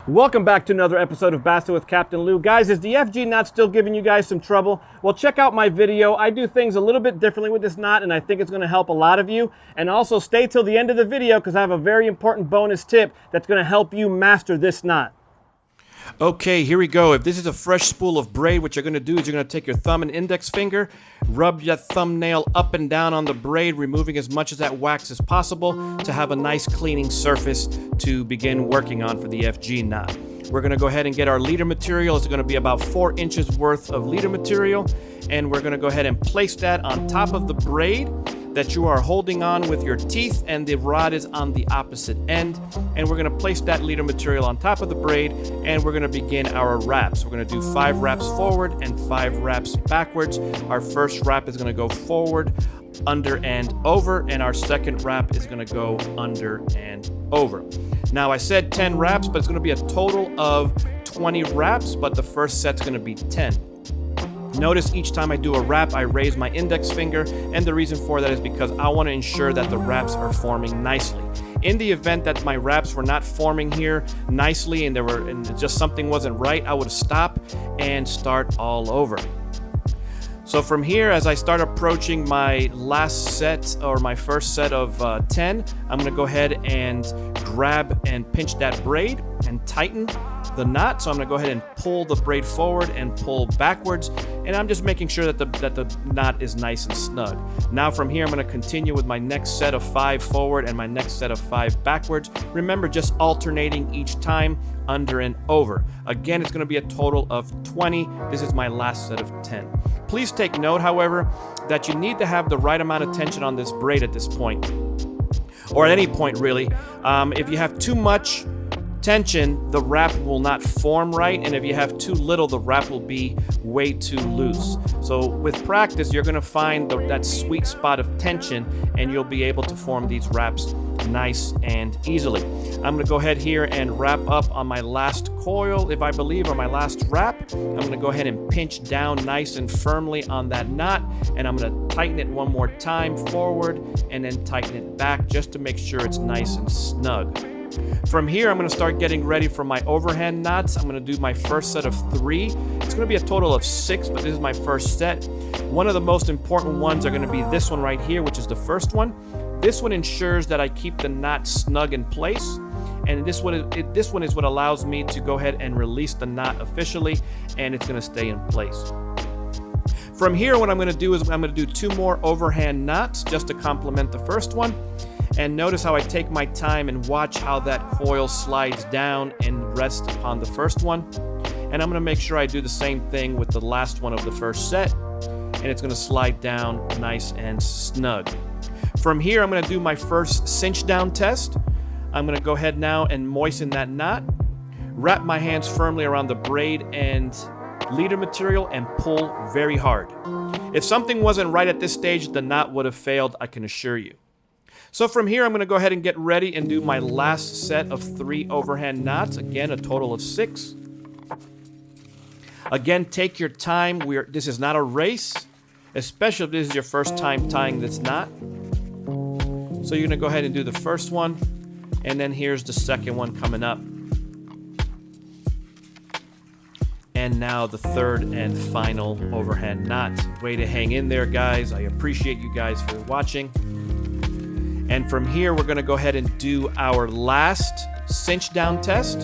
Welcome back to another episode of Bassin with Capt Lou. Guys, is the FG knot still giving you guys some trouble? Well, check out my video. I do things a little bit differently with this knot, and I think it's going to help a lot of you. And also stay till the end of the video because I have a very important bonus tip that's going to help you master this knot. Okay, here we go. If this is a fresh spool of braid, what you're going to do is you're going to take your thumb and index finger, rub your thumbnail up and down on the braid, removing as much of that wax as possible to have a nice cleaning surface to begin working on for the FG knot. We're going to go ahead and get our leader material. It's going to be about 4 inches worth of leader material, and we're going to go ahead and place that on top of the braid that you are holding on with your teeth, and the rod is on the opposite end. And we're going to place that leader material on top of the braid, and we're going to begin our wraps. We're going to do 5 wraps forward and 5 wraps backwards. Our first wrap is going to go forward, under and over, and our second wrap is going to go under and over. Now I said 10 wraps, but it's going to be a total of 20 wraps, but the first set's going to be 10. Notice each time I do a wrap, I raise my index finger, and the reason for that is because I want to ensure that the wraps are forming nicely. In the event that my wraps were not forming here nicely and just something wasn't right, I would stop and start all over. So from here, as I start approaching my last set or my first set of 10, I'm going to go ahead and grab and pinch that braid and tighten the knot. So I'm going to go ahead and pull the braid forward and pull backwards, and I'm just making sure that the knot is nice and snug. Now from here, I'm going to continue with my next set of 5 forward and my next set of 5 backwards. Remember, just alternating each time, under and over. Again, it's going to be a total of 20. This is my last set of 10. Please take note, however, that you need to have the right amount of tension on this braid at this point, or at any point really. If you have too much tension, the wrap will not form right, and if you have too little, the wrap will be way too loose. So with practice, you're going to find that sweet spot of tension, and you'll be able to form these wraps nice and easily. I'm going to go ahead here and wrap up on my last coil, if I believe, or my last wrap. I'm going to go ahead and pinch down nice and firmly on that knot, and I'm going to tighten it one more time forward and then tighten it back just to make sure it's nice and snug. From here, I'm going to start getting ready for my overhand knots. I'm going to do my first set of 3. It's going to be a total of 6, but this is my first set. One of the most important ones are going to be this one right here, which is the first one. This one ensures that I keep the knot snug in place, and this one is what allows me to go ahead and release the knot officially, and it's going to stay in place. From here, what I'm going to do is I'm going to do 2 more overhand knots just to complement the first one. And notice how I take my time and watch how that coil slides down and rests upon the first one. And I'm going to make sure I do the same thing with the last one of the first set. And it's going to slide down nice and snug. From here, I'm going to do my first cinch down test. I'm going to go ahead now and moisten that knot, wrap my hands firmly around the braid and leader material, and pull very hard. If something wasn't right at this stage, the knot would have failed, I can assure you. So from here, I'm going to go ahead and get ready and do my last set of 3 overhand knots. Again, a total of 6. Again, take your time. This is not a race, especially if this is your first time tying this knot. So you're going to go ahead and do the first one, and then here's the second one coming up. And now the third and final overhand knot. Way to hang in there, guys. I appreciate you guys for watching. And from here, we're going to go ahead and do our last cinch down test.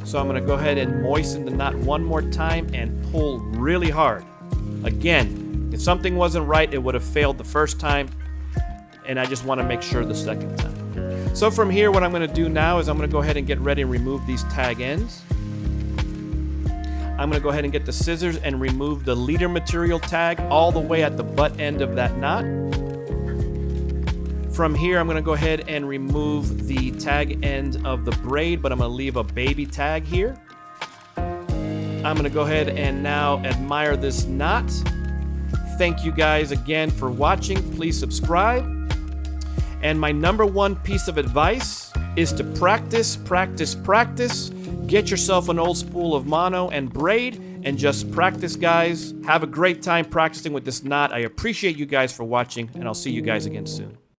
So I'm going to go ahead and moisten the knot one more time and pull really hard. Again, if something wasn't right, it would have failed the first time, and I just want to make sure the second time. So from here, what I'm going to do now is I'm going to go ahead and get ready and remove these tag ends. I'm going to go ahead and get the scissors and remove the leader material tag all the way at the butt end of that knot. From here, I'm going to go ahead and remove the tag end of the braid, but I'm going to leave a baby tag here. I'm going to go ahead and now admire this knot. Thank you guys again for watching. Please subscribe. And my number 1 piece of advice is to practice, practice, practice. Get yourself an old spool of mono and braid and just practice, guys. Have a great time practicing with this knot. I appreciate you guys for watching, and I'll see you guys again soon.